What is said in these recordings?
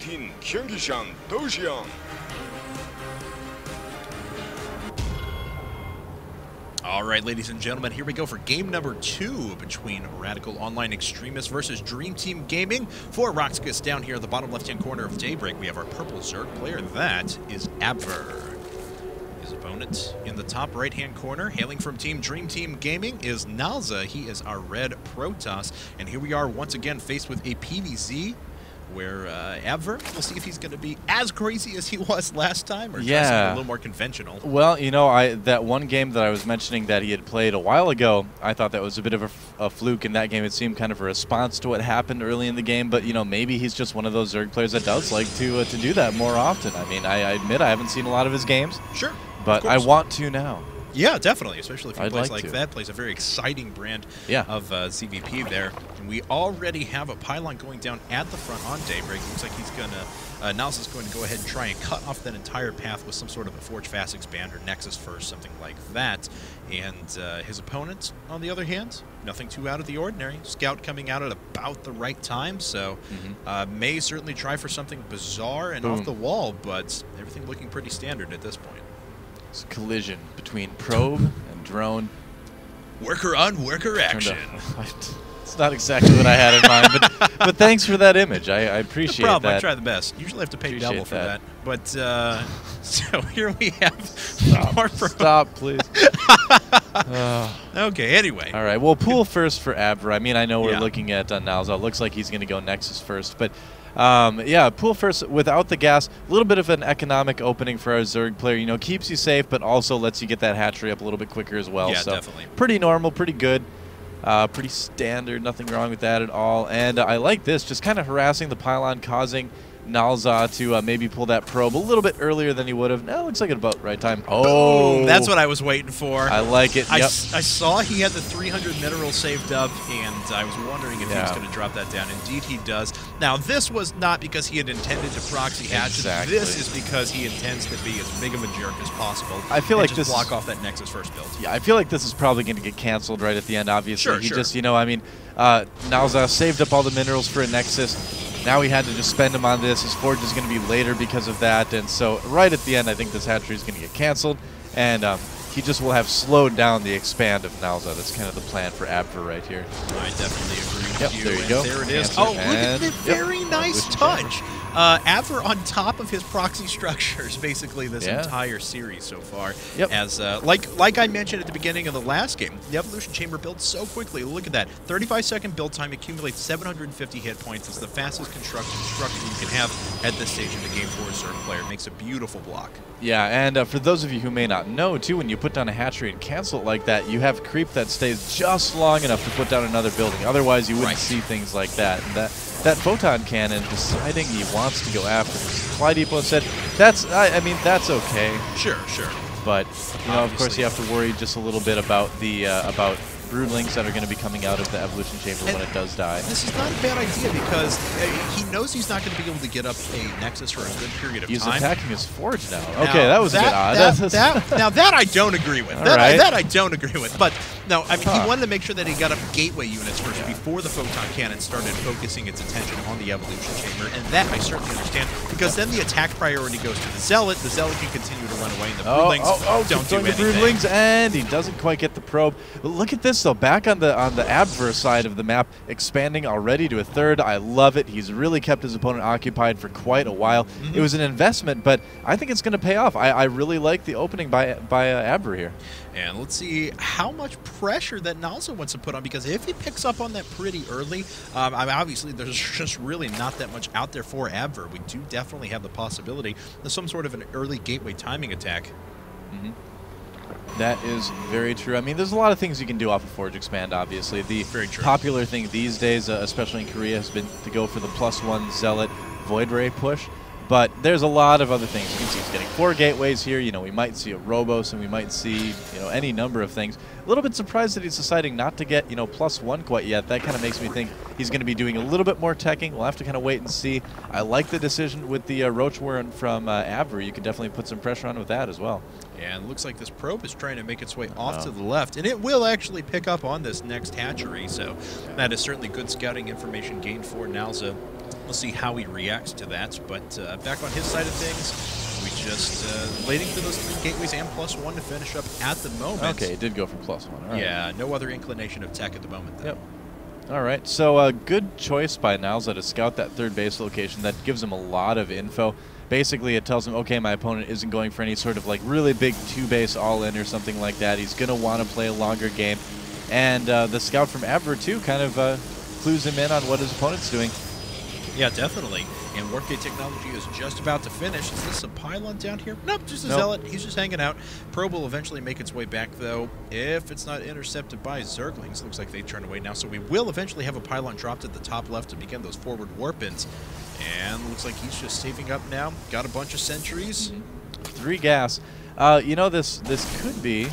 팀 경기장 도시형. All right, ladies and gentlemen, here we go for game number 2 between Radical Online Extremists versus Dream Team Gaming. For ROX.KIS down here at the bottom left-hand corner of Daybreak, we have our purple Zerg player. That is Abver. His opponent in the top right-hand corner, hailing from Team Dream Team Gaming, is NalZa. He is our red Protoss. And here we are once again faced with a PvZ where Abver, we'll see if he's going to be as crazy as he was last time, or try something a little more conventional. Well, you know, that one game that I was mentioning that he had played a while ago, I thought that was a bit of a fluke in that game. It seemed kind of a response to what happened early in the game, but, you know, maybe he's just one of those Zerg players that does like to do that more often. I mean, I admit I haven't seen a lot of his games. Sure. But I want to now. Yeah, definitely, especially if he plays like that, plays a very exciting brand of CVP there. And we already have a pylon going down at the front on Daybreak. Looks like he's going to, NalZa's going to go ahead and try and cut off that entire path with some sort of a Forge Fast Expander, Nexus First, something like that. And his opponent, on the other hand, nothing too out of the ordinary. Scout coming out at about the right time, so may certainly try for something bizarre and off the wall, but everything looking pretty standard at this point. It's a collision between probe and drone. Worker on worker action. It's not exactly what I had in mind, but thanks for that image. I appreciate no problem. that. I try the best. Usually have to pay double for that. But so here we have Stop, please. Okay, anyway. All right, well, pool first for Abver. I mean, I know we're looking at NalZa. It looks like he's going to go Nexus first, but yeah, pool first without the gas. A little bit of an economic opening for our Zerg player. You know, keeps you safe, but also lets you get that hatchery up a little bit quicker as well. Yeah, so definitely. Pretty normal, pretty good. Pretty standard, nothing wrong with that at all. And I like this, just kind of harassing the pylon, causing NalZa to maybe pull that probe a little bit earlier than he would have. Now looks like at about the right time. Oh, boom, that's what I was waiting for. I like it. I saw he had the 300 minerals saved up, and I was wondering if he was going to drop that down. Indeed, he does. Now, this was not because he had intended to proxy hatch. Exactly. This is because he intends to be as big of a jerk as possible. I feel like just block off that Nexus First build. Yeah, I feel like this is probably going to get canceled right at the end. Obviously, sure, he just, you know, I mean, NalZa saved up all the minerals for a Nexus. Now he had to just spend them on this. His forge is going to be later because of that. And so right at the end, I think this hatchery is going to get canceled. And he just will have slowed down the expand of NalZa. That's kind of the plan for Abver right here. I definitely agree with you. There you go. There it is. Oh, look at the very nice touch. Abver on top of his proxy structures, basically this entire series so far. As like I mentioned at the beginning of the last game, the Evolution Chamber builds so quickly. Look at that. 35-second build time accumulates 750 hit points. It's the fastest construction structure you can have at this stage of the game for a Zerg player. It makes a beautiful block. Yeah, and for those of you who may not know, too, when you put down a hatchery and cancel it like that, you have creep that stays just long enough to put down another building. Otherwise, you wouldn't see things like that. And that photon cannon deciding he wants to go after this. Fly Depot said, I mean, that's okay. Sure. But, you know, of course, you have to worry just a little bit about the, about broodlings that are going to be coming out of the Evolution Chamber when it does die. This is not a bad idea because he knows he's not going to be able to get up a Nexus for a good period of time. He's attacking his forge now. Okay, that was a bit odd. Now that I don't agree with. That I don't agree with. But no, I mean, he wanted to make sure that he got up gateway units first before the photon cannon started focusing its attention on the Evolution Chamber, and that I certainly understand because then the attack priority goes to the Zealot. The Zealot can continue to run away, and the broodlings don't do anything. The broodlings, and he doesn't quite get the probe. But look at this. So back on the Abver side of the map, expanding already to a third. I love it. He's really kept his opponent occupied for quite a while. It was an investment, but I think it's going to pay off. I really like the opening by Abver here. And let's see how much pressure that NalZa wants to put on, because if he picks up on that pretty early, I mean, obviously there's just really not that much out there for Abver. We do definitely have the possibility of some sort of an early gateway timing attack. That is very true. I mean, there's a lot of things you can do off of Forge Expand, obviously. The popular thing these days, especially in Korea, has been to go for the +1 Zealot Void Ray push. But there's a lot of other things. You can see he's getting 4 gateways here. You know, we might see a Robos, and we might see, you know, any number of things. A little bit surprised that he's deciding not to get, you know, +1 quite yet. That kind of makes me think he's going to be doing a little bit more teching. We'll have to kind of wait and see. I like the decision with the Roach Warren from Abver. You can definitely put some pressure on with that as well. And it looks like this probe is trying to make its way off to the left, and it will actually pick up on this next hatchery, so that is certainly good scouting information gained for NalZa. We'll see how he reacts to that. But back on his side of things, we just waiting for those 3 gateways and +1 to finish up at the moment. Okay, it did go for +1. All right. Yeah, no other inclination of tech at the moment, though. Yep. All right, so good choice by NalZa to scout that 3rd base location. That gives him a lot of info. Basically, it tells him, okay, my opponent isn't going for any sort of like really big 2-base all-in or something like that. He's going to want to play a longer game. And the scout from Abver, too, kind of clues him in on what his opponent's doing. Yeah, definitely. And Warp-Gate Technology is just about to finish. Is this a pylon down here? Nope, just a Zealot. He's just hanging out. Probe will eventually make its way back, though, if it's not intercepted by Zerglings. Looks like they turn away now, so we will eventually have a pylon dropped at the top left to begin those forward warp-ins. And looks like he's just saving up now. Got a bunch of sentries. 3 gas. You know, this could be,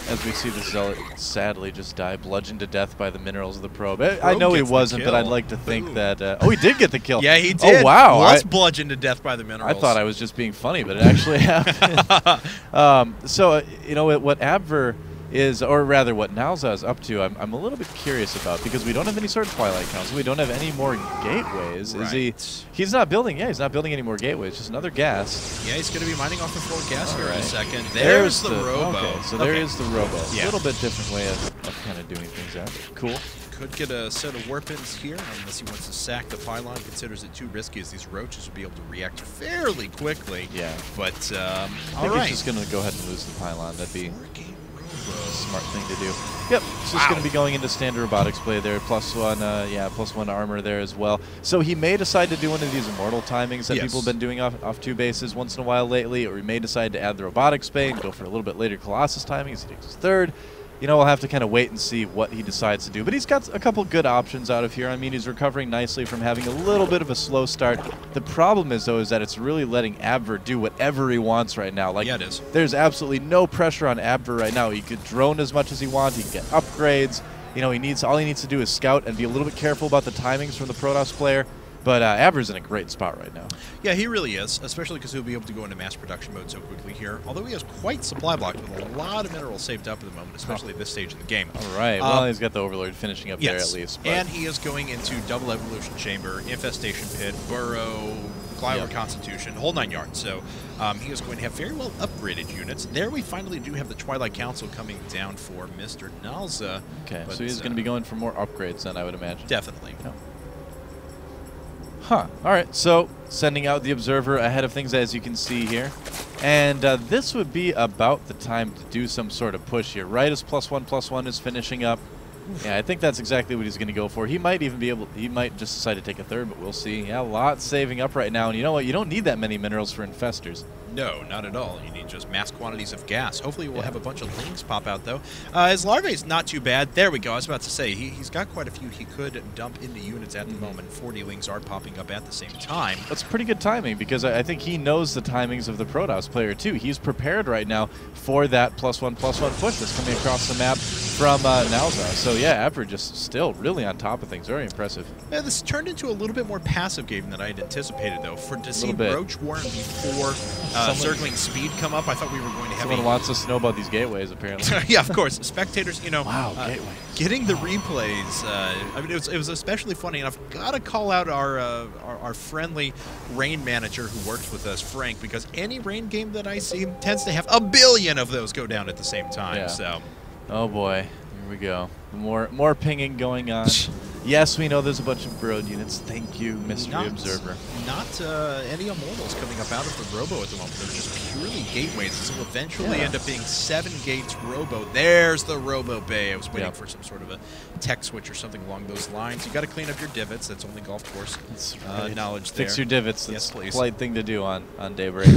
as we see the Zealot sadly just die, bludgeoned to death by the minerals of the probe. I know he wasn't, but I'd like to think that... oh, he did get the kill. Yeah, he did. Oh, wow. Was bludgeoned to death by the minerals. I thought I was just being funny, but it actually happened. So, you know, what Abver is, or rather what NalZa is up to, I'm a little bit curious about, because we don't have any sort of Twilight Council. We don't have any more gateways. Right. He's not building, he's not building any more gateways, just another gas. Yeah, he's going to be mining off the 4 gas here in a second. There's the Robo. Okay, so there is the Robo. Yeah. A little bit different way of kind of doing things out. Cool. Could get a set of warp-ins here, unless he wants to sack the pylon. Considers it too risky, as these roaches would be able to react fairly quickly. Yeah. But, I think he's just going to go ahead and lose the pylon. That'd be a smart thing to do. Yep, it's just going to be going into standard robotics play there. +1, yeah, +1 armor there as well. So he may decide to do one of these immortal timings that people have been doing off 2 bases once in a while lately, or he may decide to add the robotics bay and go for a little bit later Colossus timing as he takes his 3rd. You know, we'll have to kind of wait and see what he decides to do. But he's got a couple good options out of here. I mean, he's recovering nicely from having a little bit of a slow start. The problem is, though, is that it's really letting Abver do whatever he wants right now. Like, yeah, it is. There's absolutely no pressure on Abver right now. He could drone as much as he wants. He can get upgrades. You know, all he needs to do is scout and be a little bit careful about the timings from the Protoss player. But Abver's in a great spot right now. Yeah, he really is, especially because he'll be able to go into mass production mode so quickly here. Although he has quite supply blocked with a lot of minerals saved up at the moment, especially at this stage in the game. All right. Well, he's got the Overlord finishing up there at least. But. And he is going into double evolution chamber, infestation pit, burrow, Clywer Constitution, whole 9 yards. So he is going to have very well upgraded units. There we finally do have the Twilight Council coming down for Mr. NalZa. Okay, so he's going to be going for more upgrades then, I would imagine. Definitely. Yeah. Huh. All right, so sending out the Observer ahead of things, as you can see here. And this would be about the time to do some sort of push here, right as +1/+1 is finishing up. Yeah, I think that's exactly what he's going to go for. He might even be able, he might just decide to take a 3rd, but we'll see. Yeah, a lot saving up right now. And you know what? You don't need that many minerals for infestors. No, not at all. You need just mass quantities of gas. Hopefully we'll have a bunch of lings pop out, though. His larvae is not too bad. There we go. I was about to say, he's got quite a few he could dump into units at the moment. 40 lings are popping up at the same time. That's pretty good timing, because I think he knows the timings of the Protoss player, too. He's prepared right now for that +1/+1 push that's coming across the map from NalZa. So, yeah, Abver just still really on top of things. Very impressive. Yeah, this turned into a little bit more passive game than I had anticipated, though. To see Roach Warren before Zergling speed come up, I thought we were going to have someone wants us to know about these gateways, apparently. Yeah, of course. Spectators, you know, gateway. Getting the replays, I mean, it was especially funny, and I've got to call out our friendly rain manager who works with us, Frank, because any rain game that I see tends to have a billion of those go down at the same time. Yeah. So, oh boy, here we go. More pinging going on. Yes, we know there's a bunch of Broad units. Thank you, Mystery Observer. Not any immortals coming up out of the Robo at the moment. They're just purely gateways. This will eventually end up being 7 gates Robo. There's the Robo Bay. I was waiting for some sort of a tech switch or something along those lines. You got to clean up your divots. That's only golf course knowledge there. Fix your divots. That's yes, please. A polite thing to do on Daybreak.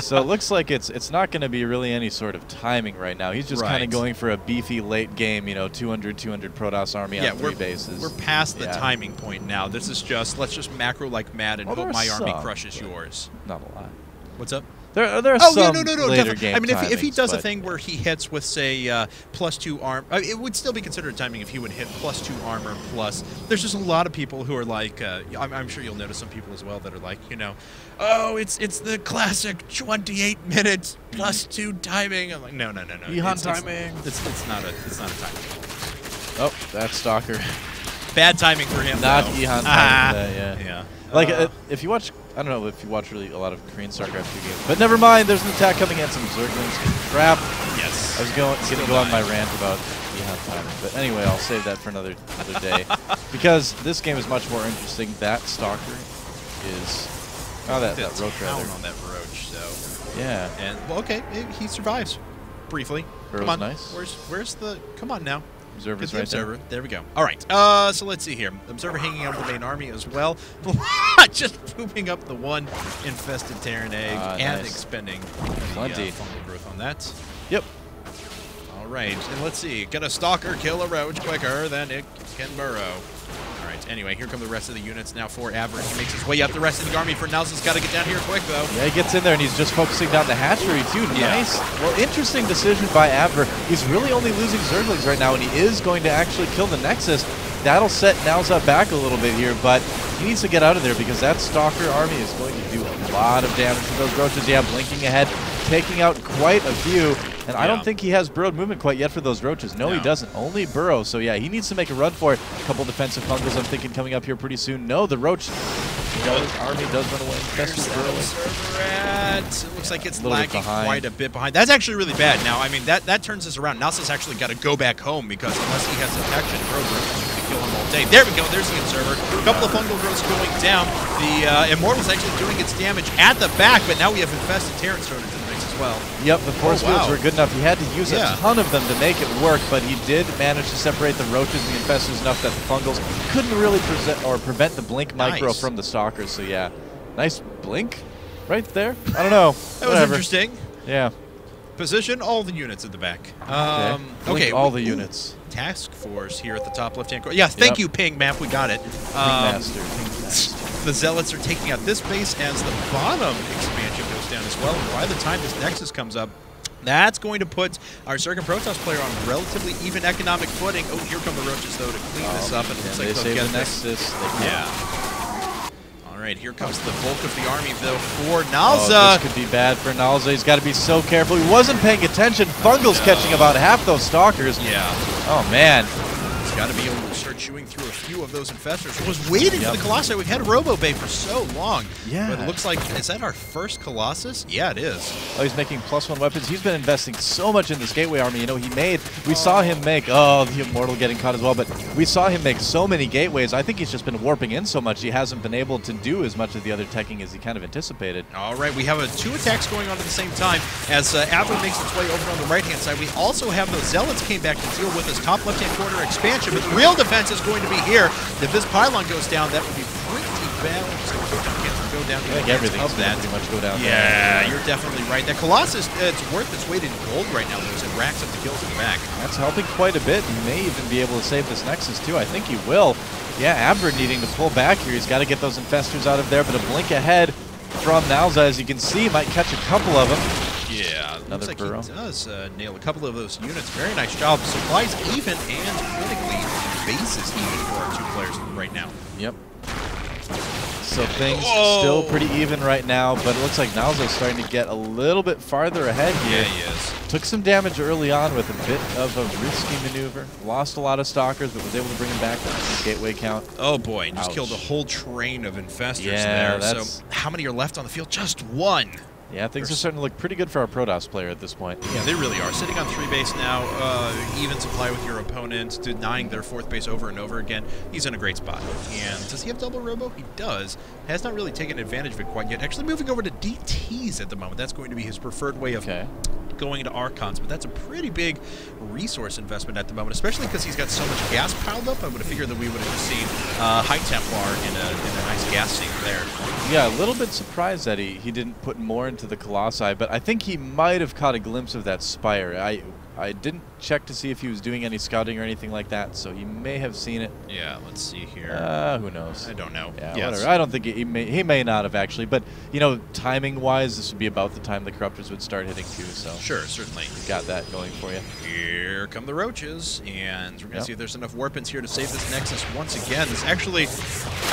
So it looks like it's not going to be really any sort of timing right now. He's just kind of going for a beefy late game, you know, 200 Protoss army on 3 bases. We're past the timing point now. This is just, let's just macro like mad and hope my army crushes yours. Not a lot. What's up? There are some later game I mean, timings, if he does a thing where he hits with, say, +2 arm, it would still be considered timing if he would hit +2 armor plus. There's just a lot of people who are like, I'm sure you'll notice some people as well that are like, you know, oh, it's the classic 28 minutes +2 timing. I'm like, no. Ehan timing. It's not a timing. Oh, that's Stalker. Bad timing for him. Not Ehan timing. Yeah. Like, if you watch, I don't know if you watch really a lot of Korean StarCraft 2 games, but never mind, there's an attack coming in, some Zerglings trap. Yes. I was going to go on my rant about timing, but anyway, I'll save that for another day. Because this game is much more interesting. That Stalker is... Oh, that Roach rather. On that Roach, so... Yeah. And, well, okay, he survives. Briefly. Come on. Nice. Where's the... Come on now. Observer's right Observer. There we go. All right. So let's see here. Observer hanging out with the main army as well. Just pooping up the one infested Terran egg and nice. expending Plenty. the fungal growth on that. Yep. All right. And let's see. Can a Stalker kill a Roach quicker than it can burrow? All right. Anyway, here come the rest of the units now for Abver. He makes his way up the rest of the army. For NalZa's got to get down here quick, though. Yeah, he gets in there, and he's just focusing down the hatchery, too. Nice. Well, interesting decision by Abver. He's really only losing Zerglings right now, and he is going to actually kill the Nexus. That'll set NalZa back a little bit here, but he needs to get out of there because that Stalker army is going to do a lot of damage to those Roaches. Yeah, blinking ahead, taking out quite a few. And I don't think he has burrowed movement quite yet for those Roaches. No, he doesn't. Only burrow. So, yeah, he needs to make a run for it. A couple defensive fungals, I'm thinking, coming up here pretty soon. No, the Roach army does run away. It looks like it's lagging quite a bit behind. That's actually really bad. Now, I mean, that turns us around. NalZa's actually got to go back home because unless he has detection, Roach is going to kill him all day. There we go. There's the Observer. A couple of fungal growths going down. The Immortal's actually doing its damage at the back, but now we have infested Terrans thrown into the mix as well. Yep, the force fields were good enough. He had to use a ton of them to make it work, but he did manage to separate the Roaches and the Infestors enough that the fungals couldn't really prevent the blink micro from the Stalkers. So yeah, nice blink right there. I don't know. That was interesting. Yeah. Position all the units at the back. Okay, all the units. Task force here at the top left-hand corner. Yeah, thank you, Ping Map. We got it. The Zealots are taking out this base as the bottom expansion goes down as well. And by the time this Nexus comes up, that's going to put our Zerg and Protoss player on relatively even economic footing. Oh, here come the Roaches, though, to clean this up. And it looks like they'll get the Nexus. All right, here comes the bulk of the army, though, for NalZa. Oh, this could be bad for NalZa. He's got to be so careful. He wasn't paying attention. Fungal's catching about half those Stalkers. Yeah. Oh, man. He's got to be able to start chewing through a few of those Infestors. I was waiting for the Colossi. We've had Robo Bay for so long. Yeah. But it looks like, is that our first Colossus? Yeah, it is. Oh, he's making +1 weapons. He's been investing so much in this Gateway army. You know, we saw him make, the Immortal getting caught as well, but we saw him make so many Gateways. I think he's just been warping in so much, he hasn't been able to do as much of the other teching as he kind of anticipated. All right, we have 2 attacks going on at the same time as Abver makes its way over on the right-hand side. We also have the Zealots came back to deal with this top left-hand corner expansion, but the real defense is going to be here. If this pylon goes down, that would be pretty bad. Go down. I think everything's going to pretty much go down. Yeah, you're definitely right. That Colossus, it's worth its weight in gold right now, because it racks up the kills in the back. That's helping quite a bit. He may even be able to save this Nexus, too. I think he will. Yeah, Abver needing to pull back here. He's got to get those Infestors out of there, but a blink ahead from NalZa, as you can see, might catch a couple of them. Yeah, another looks like burrow. He does nail a couple of those units. Very nice job. Supplies even and critically bases even for our 2 players right now. Yep. So things still pretty even right now, but it looks like NalZa's starting to get a little bit farther ahead here. Yeah, he is. Took some damage early on with a bit of a risky maneuver. Lost a lot of Stalkers, but was able to bring him back with the Gateway count. Oh boy, just killed a whole train of Infestors there. So how many are left on the field? Just 1. Yeah, things are starting to look pretty good for our Protoss player at this point. Yeah, they really are. Sitting on 3 base now, even supply with your opponent, denying their 4th base over and over again. He's in a great spot. And does he have double Robo? He does. Has not really taken advantage of it quite yet. Actually moving over to DTs at the moment. That's going to be his preferred way of going into Archons, but that's a pretty big resource investment at the moment, especially because he's got so much gas piled up. I would have figured that we would have just seen High Templar in a nice gas sink there. Yeah, a little bit surprised that he didn't put more into the Colossi, but I think he might have caught a glimpse of that Spire. I didn't check to see if he was doing any scouting or anything like that, so he may have seen it. Yeah, let's see here. Who knows? I don't know. Yeah, whatever. I don't think he may not have actually, but you know, timing-wise, this would be about the time the Corruptors would start hitting too. So sure, certainly. You got that going for you. Here come the Roaches, and we're gonna see if there's enough Warpins here to save this Nexus once again. This actually,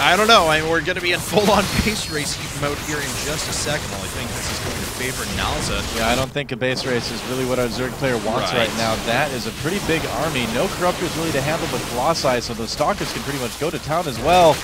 I don't know. We're gonna be in full-on base race mode here in just a second. Well, I think this is going to favor NalZa. Yeah, I don't think a base race is really what our Zerg player wants right now. That is a pretty big army. No Corruptors really to handle the Colossi, so those Stalkers can pretty much go to town as well.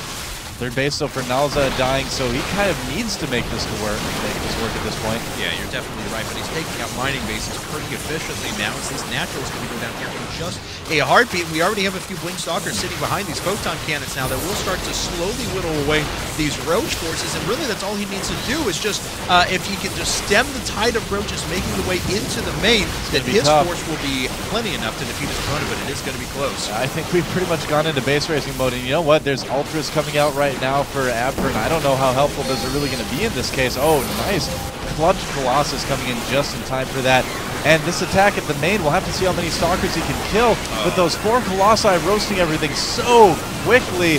Third base, though, for NalZa dying, so he kind of needs to make this work at this point. Yeah, you're definitely right, but he's taking out mining bases pretty efficiently now. As these naturals going to go down here in just a heartbeat. We already have a few Blink Stalkers sitting behind these photon cannons now that will start to slowly whittle away these Roach forces, and really that's all he needs to do is just, if he can just stem the tide of Roaches making the way into the main, then his force will be plenty enough to defeat his opponent, but it is going to be close. I think we've pretty much gone into base racing mode, and you know what? There's Ultras coming out right now for Abver, and I don't know how helpful those are really going to be in this case. Oh, nice. Clutch Colossus coming in just in time for that. And this attack at the main, we'll have to see how many Stalkers he can kill. With those 4 Colossi roasting everything so quickly,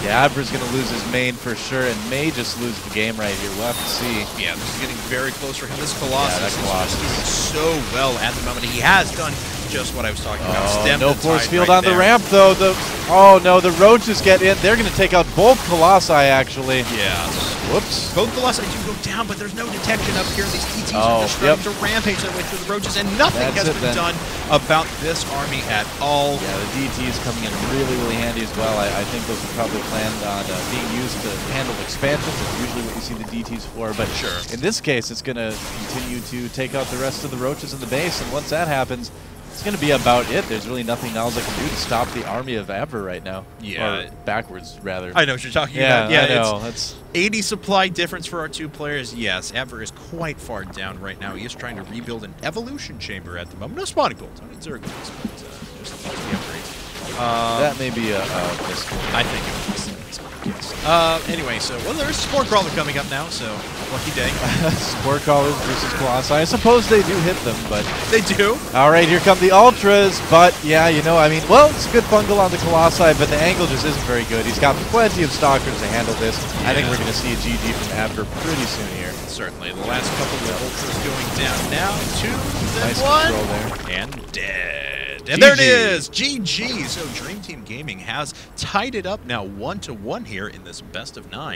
yeah, Abver's going to lose his main for sure and may just lose the game right here. We'll have to see. Yeah, this is getting very close for him. This Colossus is just doing so well at the moment. He has done just what I was talking about. Oh, no force field on the ramp, though. Oh, no, the Roaches get in. They're going to take out both Colossi, actually. Yeah. Whoops. Both Colossi do go down, but there's no detection up here. These TTs are just starting to rampage their way through the Roaches, and nothing has been done about this army at all. Yeah, the DTs coming in really, really handy as well. I think those are probably planned on being used to handle expansions. It's usually what you see the DTs for, but sure. In this case, it's going to continue to take out the rest of the Roaches in the base, and once that happens, it's going to be about it. There's really nothing NalZa can do to stop the army of Abver right now. Yeah. Or backwards, rather. I know what you're talking about. Yeah, I know. That's 80 supply difference for our 2 players. Yes, Abver is quite far down right now. He is trying to rebuild an evolution chamber at the moment. No spawning bolts. I mean, Zerg is, but just the upgrades. That may be a risk. I think it was yes. Anyway, so, well, there's Spore Crawler coming up now, so lucky day. Spore Crawlers versus Colossi. I suppose they do hit them, but... They do. All right, here come the Ultras, but, yeah, you know, I mean, well, it's a good bungle on the Colossi, but the angle just isn't very good. He's got plenty of Stalkers to handle this. Yeah. I think we're going to see a GG from Abver pretty soon here. Certainly. The last couple of Ultras going down. Now 2, then nice 1, control there. and dead. And GG. there it is, GG. So Dream Team Gaming has tied it up now 1-1 here in this best of 9.